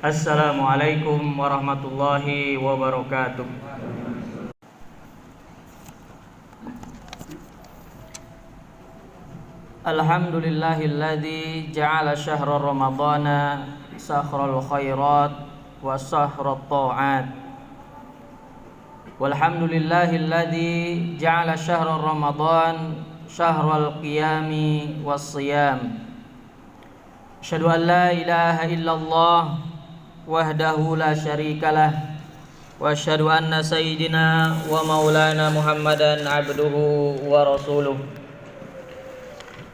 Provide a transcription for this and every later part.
Assalamualaikum warahmatullahi wabarakatuh. Alhamdulillahilladzi ja'ala syahra ramadhana sahral khairat wa sahrat ta'at. Walhamdulillahilladzi ja'ala syahra ramadhan syahral qiyami was siyam. Asyhadu an la ilaha illallah wahdahu la syarikalah wa asyhadu anna sayyidina wa maulana Muhammadan abduhu wa rasuluh.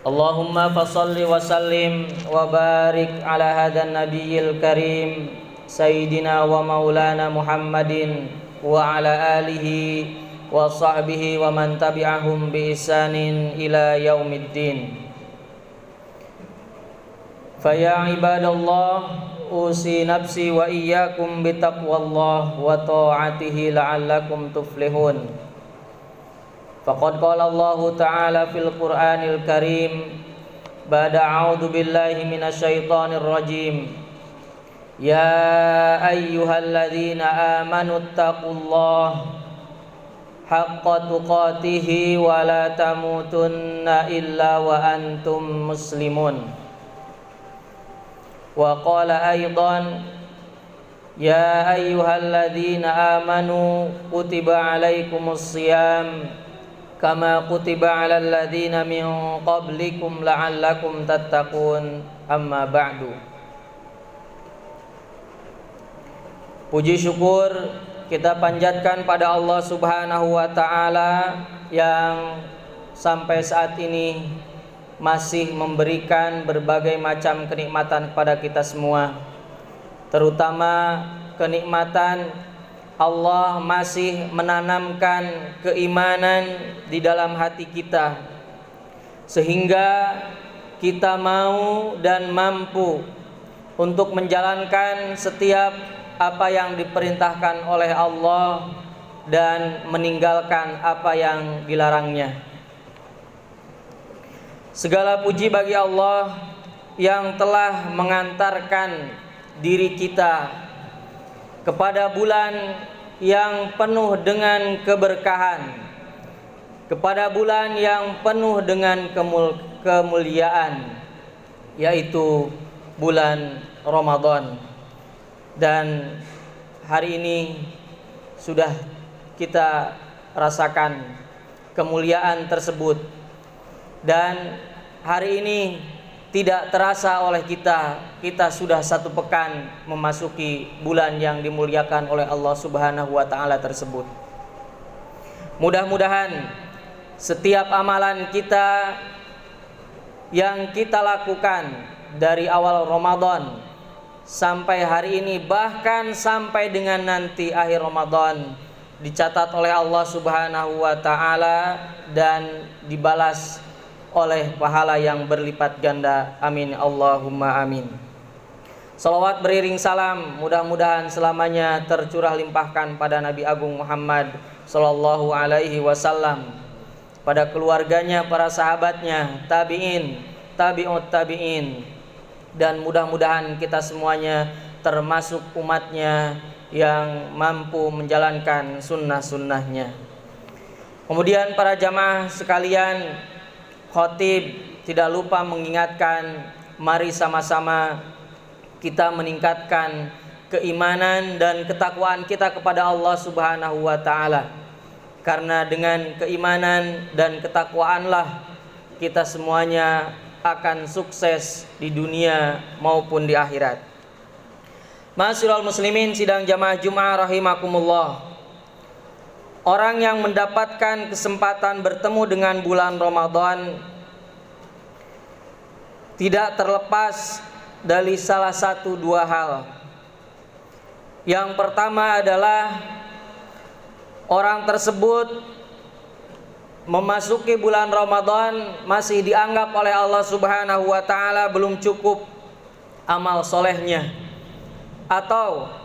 Allahumma fassalli wa sallim wa barik ala hadan nabiyil karim sayyidina wa maulana Muhammadin wa ala alihi wa sahbihi wa man tabi'ahum bi ihsanin ila yaumiddin. Faya ibadallah usi nafsi wa iyyakum bitaqwallah wa ta'atihi la'allakum tuflihun. Faqad qala Allah ta'ala fil Qur'anil Karim ba'da a'udzu billahi minasy syaithanir rajim. Ya ayyuhalladzina amanu taqullaha haqqa tuqatih wa la tamutunna illa wa antum muslimun. Wa qala aidan ya ayyuhalladzina amanu kutiba alaikumus shiyam kama kutiba alal ladzina min qablikum la'allakum tattaqun. Amma ba'du. Puji syukur kita panjatkan pada Allah Subhanahu wa taala yang sampai saat ini masih memberikan berbagai macam kenikmatan kepada kita semua. Terutama kenikmatan Allah masih menanamkan keimanan di dalam hati kita, sehingga kita mau dan mampu untuk menjalankan setiap apa yang diperintahkan oleh Allah dan meninggalkan apa yang dilarangnya. Segala puji bagi Allah yang telah mengantarkan diri kita kepada bulan yang penuh dengan keberkahan, kepada bulan yang penuh dengan kemuliaan, yaitu bulan Ramadan. Dan hari ini sudah kita rasakan kemuliaan tersebut, dan hari ini tidak terasa oleh kita sudah satu pekan memasuki bulan yang dimuliakan oleh Allah Subhanahu wa taala tersebut. Mudah-mudahan setiap amalan kita yang kita lakukan dari awal Ramadan sampai hari ini, bahkan sampai dengan nanti akhir Ramadan, dicatat oleh Allah Subhanahu wa taala dan dibalas oleh pahala yang berlipat ganda. Amin Allahumma amin. Salawat beriring salam mudah-mudahan selamanya tercurah limpahkan pada Nabi Agung Muhammad sallallahu alaihi wasallam, pada keluarganya, para sahabatnya, tabi'in, tabi'ut tabi'in, dan mudah-mudahan kita semuanya termasuk umatnya yang mampu menjalankan sunnah-sunnahnya. Kemudian para jamaah sekalian, khotib tidak lupa mengingatkan, mari sama-sama kita meningkatkan keimanan dan ketakwaan kita kepada Allah Subhanahu wa taala. Karena dengan keimanan dan ketakwaanlah kita semuanya akan sukses di dunia maupun di akhirat. Ma'asyiral muslimin sidang jamaah Jumat rahimakumullah. Orang yang mendapatkan kesempatan bertemu dengan bulan Ramadan tidak terlepas dari salah satu dua hal. Yang pertama adalah orang tersebut memasuki bulan Ramadan masih dianggap oleh Allah Subhanahu wa taala belum cukup amal solehnya, atau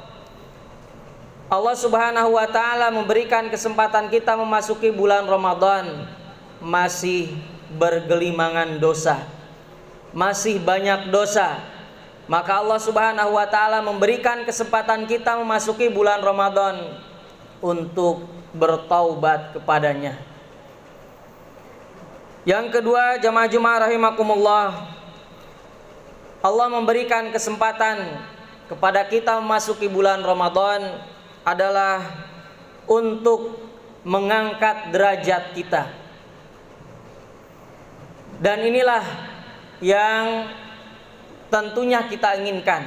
Allah Subhanahu wa taala memberikan kesempatan kita memasuki bulan Ramadan masih bergelimangan dosa, masih banyak dosa, Maka Allah Subhanahu wa taala memberikan kesempatan kita memasuki bulan Ramadan untuk bertaubat kepadanya. Yang kedua, jamaah Jumat rahimakumullah, Allah memberikan kesempatan kepada kita memasuki bulan Ramadan adalah untuk mengangkat derajat kita. Dan inilah yang tentunya kita inginkan.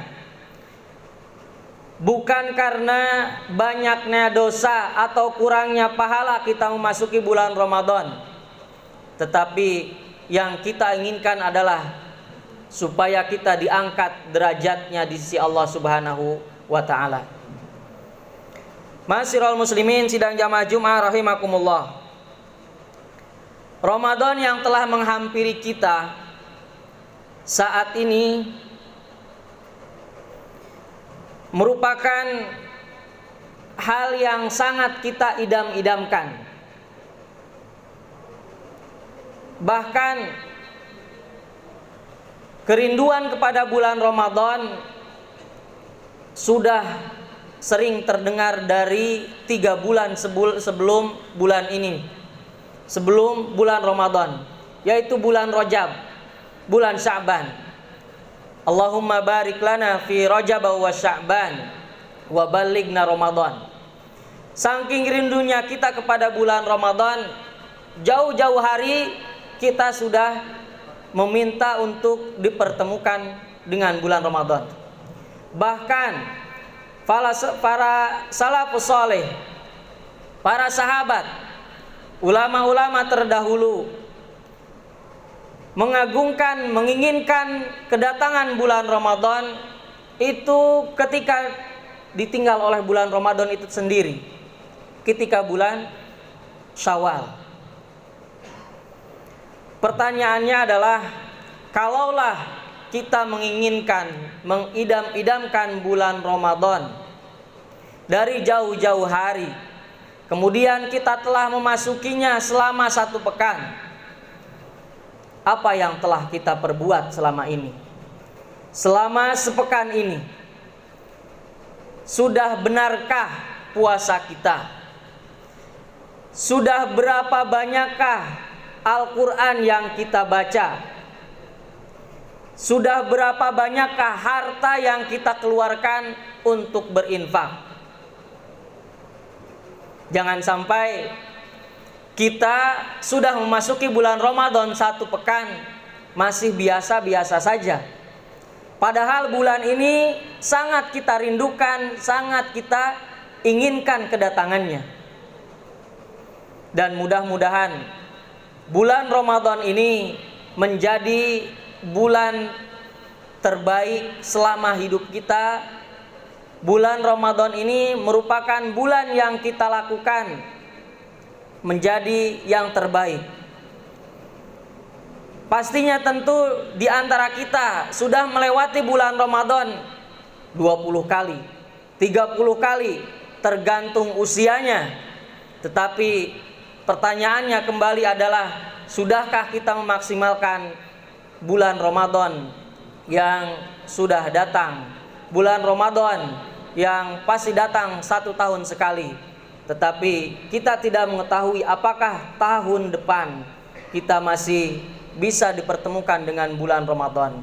Bukan karena banyaknya dosa atau kurangnya pahala kita memasuki bulan Ramadan, tetapi yang kita inginkan adalah supaya kita diangkat derajatnya di sisi Allah Subhanahu wa taala. Ma'asyiral muslimin sidang jamaah Jumat rahimakumullah. Ramadan yang telah menghampiri kita saat ini merupakan hal yang sangat kita idam-idamkan. Bahkan kerinduan kepada bulan Ramadan sudah sering terdengar dari 3 bulan sebelum bulan ini, sebelum bulan Ramadan, yaitu bulan Rajab, bulan Sya'ban. Allahumma barik lana fi Rajab wa Sya'ban wa balighna Ramadan. Saking rindunya kita kepada bulan Ramadan, jauh-jauh hari kita sudah meminta untuk dipertemukan dengan bulan Ramadan. Bahkan para salafus saleh, para sahabat, ulama-ulama terdahulu mengagungkan, menginginkan kedatangan bulan Ramadan itu ketika ditinggal oleh bulan Ramadan itu sendiri, ketika bulan Syawal. Pertanyaannya adalah, kalaulah kita menginginkan, mengidam-idamkan bulan Ramadan dari jauh-jauh hari, kemudian kita telah memasukinya selama 1 pekan, apa yang telah kita perbuat selama ini? Selama sepekan ini, sudah benarkah puasa kita? Sudah berapa banyakkah Al-Quran yang kita baca? Sudah berapa banyakkah harta yang kita keluarkan untuk berinfak? Jangan sampai kita sudah memasuki bulan Ramadan 1 pekan masih biasa-biasa saja. Padahal bulan ini sangat kita rindukan, sangat kita inginkan kedatangannya. Dan mudah-mudahan bulan Ramadan ini menjadi bulan terbaik selama hidup kita. Bulan Ramadan ini merupakan bulan yang kita lakukan menjadi yang terbaik. Pastinya tentu di antara kita sudah melewati bulan Ramadan 20 kali, 30 kali, tergantung usianya. Tetapi pertanyaannya kembali adalah, sudahkah kita memaksimalkan bulan Ramadan yang sudah datang? Bulan Ramadan yang pasti datang 1 tahun sekali, tetapi kita tidak mengetahui apakah tahun depan kita masih bisa dipertemukan dengan bulan Ramadan.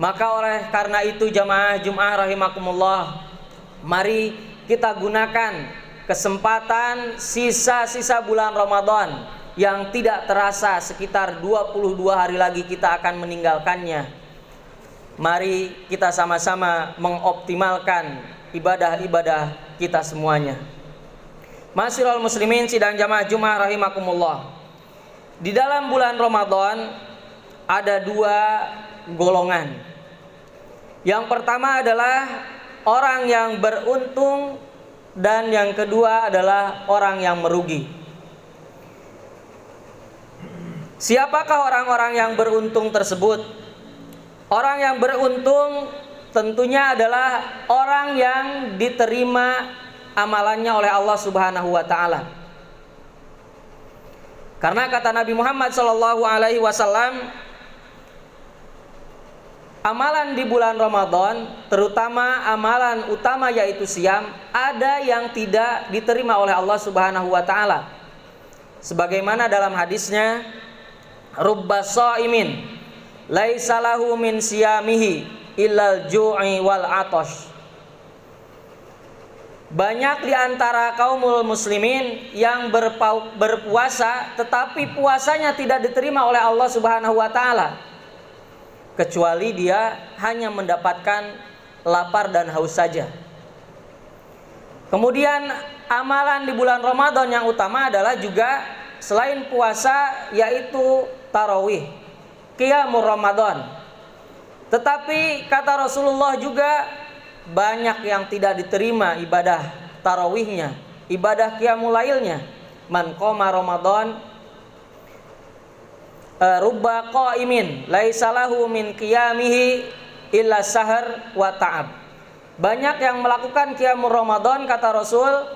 Maka oleh karena itu jamaah Jumat rahimakumullah, mari kita gunakan kesempatan sisa-sisa bulan Ramadan yang tidak terasa, sekitar 22 hari lagi kita akan meninggalkannya. Mari kita sama-sama mengoptimalkan ibadah-ibadah kita semuanya. Ma'asyiral muslimin sidang jamaah Jumat rahimakumullah. Di dalam bulan Ramadan ada 2 golongan. Yang pertama adalah orang yang beruntung, dan yang kedua adalah orang yang merugi. Siapakah orang-orang yang beruntung tersebut? Orang yang beruntung tentunya adalah orang yang diterima amalannya oleh Allah Subhanahu wa taala. Karena kata Nabi Muhammad sallallahu alaihi wasallam, amalan di bulan Ramadan, terutama amalan utama yaitu siam, ada yang tidak diterima oleh Allah Subhanahu wa taala. Sebagaimana dalam hadisnya, rubba shaimin laisa lahu min siyamihi illal ju'i wal atash. Banyak di antara kaumul muslimin yang berpuasa tetapi puasanya tidak diterima oleh Allah Subhanahu wa taala, kecuali dia hanya mendapatkan lapar dan haus saja. Kemudian amalan di bulan Ramadan yang utama adalah juga selain puasa yaitu tarawih, qiyamul Ramadan. Tetapi kata Rasulullah juga banyak yang tidak diterima ibadah tarawihnya, ibadah qiyamul lailnya. Man qoma Ramadan rubba qaimin laisa lahu min qiyamihi illa sahar wa ta'ab. Banyak yang melakukan qiyamul Ramadan kata Rasul,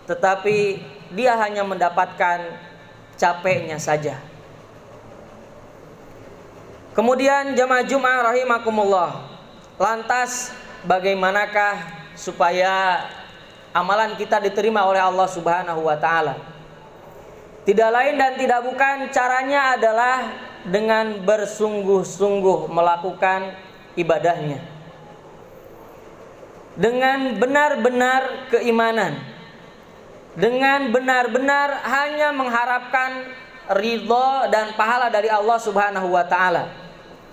tetapi dia hanya mendapatkan capeknya saja. Kemudian jamaah Jumat rahimakumullah, lantas bagaimanakah supaya amalan kita diterima oleh Allah Subhanahu wa taala? Tidak lain dan tidak bukan, caranya adalah dengan bersungguh-sungguh melakukan ibadahnya, dengan benar-benar keimanan, dengan benar-benar hanya mengharapkan ridho dan pahala dari Allah Subhanahu wa taala.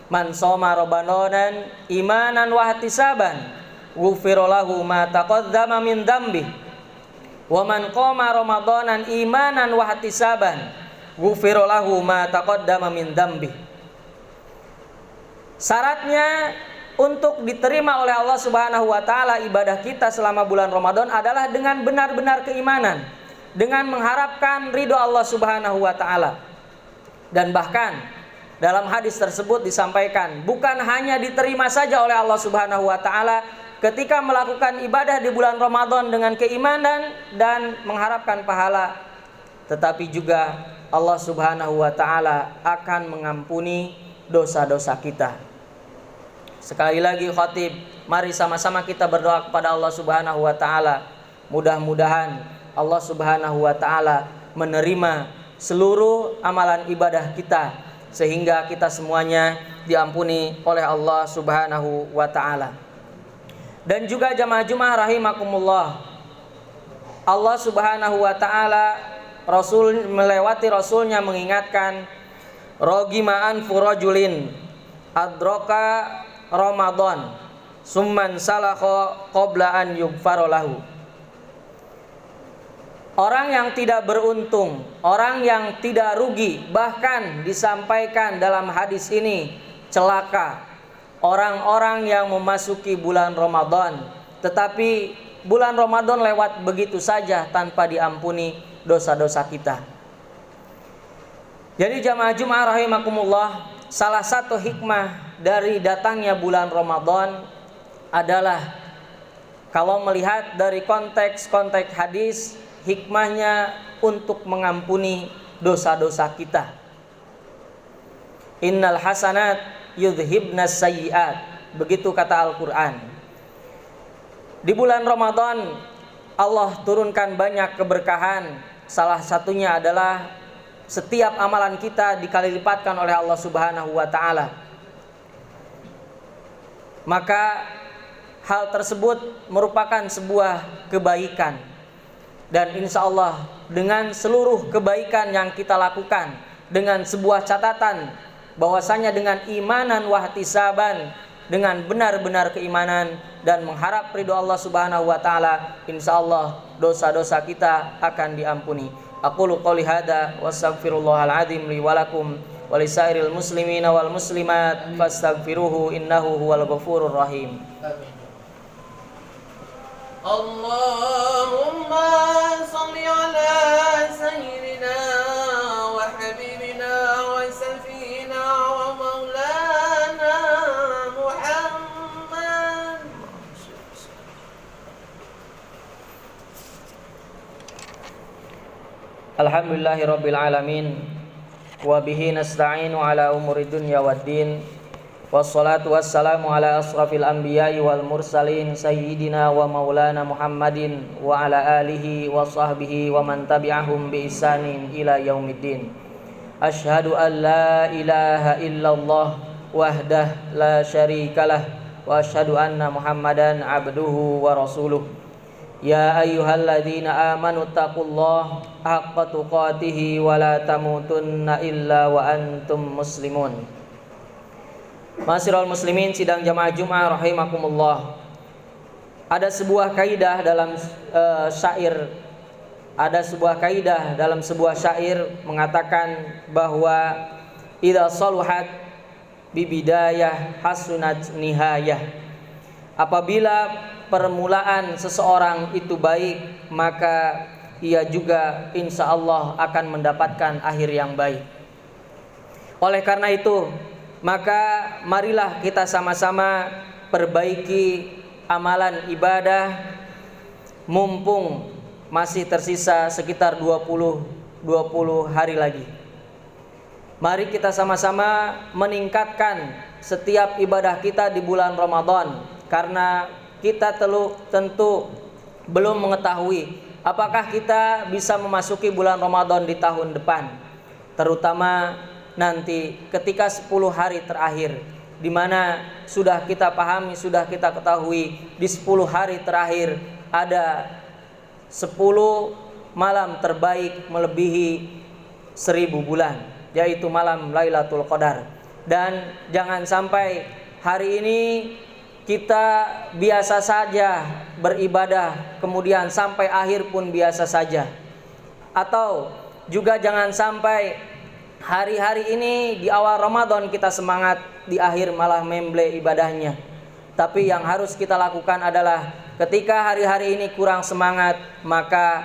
Man shoma Ramadanan imanan wa ihtisaban ghufira lahu ma taqaddama min dzambi wa man qama Ramadanan imanan wa ihtisaban ghufira lahu ma taqaddama min dzambi. Syaratnya untuk diterima oleh Allah Subhanahu wa taala ibadah kita selama bulan Ramadan adalah dengan benar-benar keimanan, dengan mengharapkan ridho Allah Subhanahu wa taala. Dan bahkan dalam hadis tersebut disampaikan, bukan hanya diterima saja oleh Allah Subhanahu wa taala ketika melakukan ibadah di bulan Ramadan dengan keimanan dan mengharapkan pahala, tetapi juga Allah Subhanahu wa taala akan mengampuni dosa-dosa kita. Sekali lagi khatib, mari sama-sama kita berdoa kepada Allah Subhanahu wa taala. Mudah-mudahan Allah Subhanahu wa taala menerima seluruh amalan ibadah kita, sehingga kita semuanya diampuni oleh Allah Subhanahu wa taala. Dan juga jamaah Jumat rahimakumullah, Allah Subhanahu wa taala melewati Rasulnya mengingatkan, rogima'an furajulin adroka Ramadan summan salakha qabla an yughfara lahu. Orang yang tidak beruntung, orang yang tidak rugi, bahkan disampaikan dalam hadis ini celaka orang-orang yang memasuki bulan Ramadan, tetapi bulan Ramadan lewat begitu saja tanpa diampuni dosa-dosa kita. Jadi jamaah Jumat rahimakumullah, salah satu hikmah dari datangnya bulan Ramadan adalah, kalau melihat dari konteks hadis, hikmahnya untuk mengampuni dosa-dosa kita. Innal hasanat yudhibnas sayyiat, begitu kata Al-Quran. Di bulan Ramadan Allah turunkan banyak keberkahan. Salah satunya adalah setiap amalan kita dikali lipatkan oleh Allah Subhanahu wa taala. Maka hal tersebut merupakan sebuah kebaikan. Dan insya Allah dengan seluruh kebaikan yang kita lakukan, dengan sebuah catatan bahwasanya dengan imanan wahtisaban, dengan benar-benar keimanan dan mengharap ridho Allah Subhanahu wa taala, insya Allah dosa-dosa kita akan diampuni. Aqulu qouli hadza wastaghfirullahal adzim li wa lakum wa lisairil muslimina wal muslimat fastaghfiruhu innahu huwal ghafurur rahim. Amin. Allahumma salli ala sayyidina wa habibina wa safina wa maulana Muhammad. Alhamdulillahirabbil alamin wa bihi nasta'inu ala umuri dunya waddin. Wassalatu wassalamu ala asrafil anbiya'i wal mursalin sayyidina wa maulana Muhammadin wa ala alihi wa sahbihi wa man tabi'ahum bi ihsanin ila yaumiddin. Asyhadu an la ilaha illallah wahdah la syarikalah wa asyhadu anna Muhammadan abduhu wa rasuluh. Ya ayyuhalladzina amanu taqullaha haqqa tuqatih wa la tamutunna illa wa antum muslimun. Ma'asyiral muslimin sidang jamaah Jumat rahimakumullah. Ada sebuah kaidah dalam sebuah syair mengatakan bahwa idza saluhat bi bidayah hasunat nihayah. Apabila permulaan seseorang itu baik, maka ia juga insya Allah akan mendapatkan akhir yang baik. Oleh karena itu, maka marilah kita sama-sama perbaiki amalan ibadah mumpung masih tersisa sekitar 20 hari lagi. Mari kita sama-sama meningkatkan setiap ibadah kita di bulan Ramadan, karena kita tentu belum mengetahui apakah kita bisa memasuki bulan Ramadan di tahun depan, terutama nanti ketika 10 hari terakhir, di mana sudah kita pahami, sudah kita ketahui di 10 hari terakhir ada 10 malam terbaik melebihi 1000 bulan, yaitu malam Lailatul Qadar. Dan jangan sampai hari ini kita biasa saja beribadah kemudian sampai akhir pun biasa saja, atau juga jangan sampai hari-hari ini di awal Ramadan kita semangat, di akhir malah memble ibadahnya. Tapi yang harus kita lakukan adalah ketika hari-hari ini kurang semangat, maka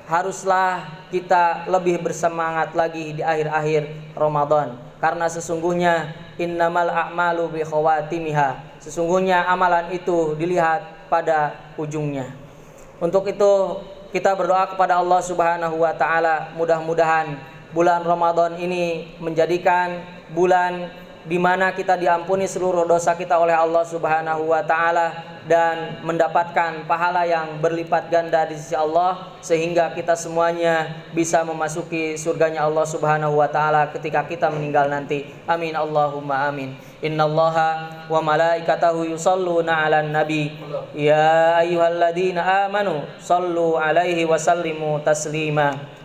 haruslah kita lebih bersemangat lagi di akhir-akhir Ramadan. Karena sesungguhnya innamal a'malu bi khawatimiha. Sesungguhnya amalan itu dilihat pada ujungnya. Untuk itu kita berdoa kepada Allah Subhanahu wa taala, mudah-mudahan bulan Ramadan ini menjadikan bulan di mana kita diampuni seluruh dosa kita oleh Allah Subhanahu wa taala dan mendapatkan pahala yang berlipat ganda di sisi Allah, sehingga kita semuanya bisa memasuki surganya Allah Subhanahu wa taala ketika kita meninggal nanti. Amin Allahumma amin. Innallaha wa malaikatahu yusholluna 'alan nabi ya ayyuhalladzina amanu shallu 'alaihi wa sallimu taslima.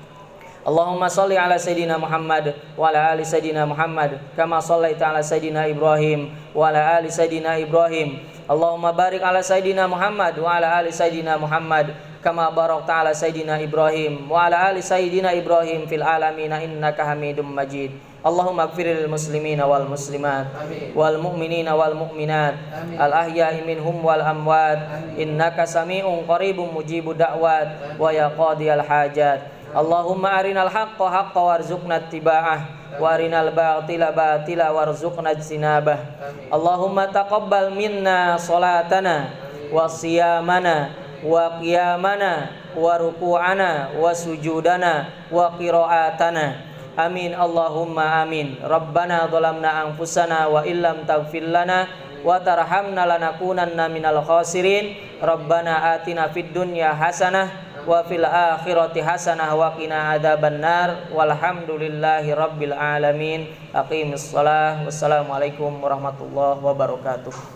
Allahumma sholli ala Sayyidina Muhammad wa ala ali Sayyidina Muhammad kama shallaita ala Sayyidina Ibrahim wa ala ali Sayyidina Ibrahim. Allahumma barik ala Sayyidina Muhammad wa ala ali Sayyidina Muhammad kama barakta ala Sayyidina Ibrahim wa ala ali Sayyidina Ibrahim fil alamin innaka Hamidum Majid. Allahumma ighfir lil muslimina wal muslimat wal mu'minina wal mu'minat al ahya'i minhum wal amwat innaka sami'un qaribun mujibud da'wat wa ya qadiyal hajat. Allahumma arinal haqqa haqqa warzuqna ittiba'ah wa arinal batila batila warzuqna ijtinabah. Allahumma taqabbal minna salatana wa siyamana wa qiyamana wa ruku'ana wa sujudana wa qira'atana. Amin Allahumma amin. Rabbana dhalamna anfusana wa illam taghfir lana wa tarhamna lanakunanna minal khasirin. Rabbana atina fid dunya hasanah wa fil akhirati hasanah wa qina adzabannar. Walhamdulillahi rabbil alamin. Aqimissalah. Wassalamualaikum warahmatullahi wabarakatuh.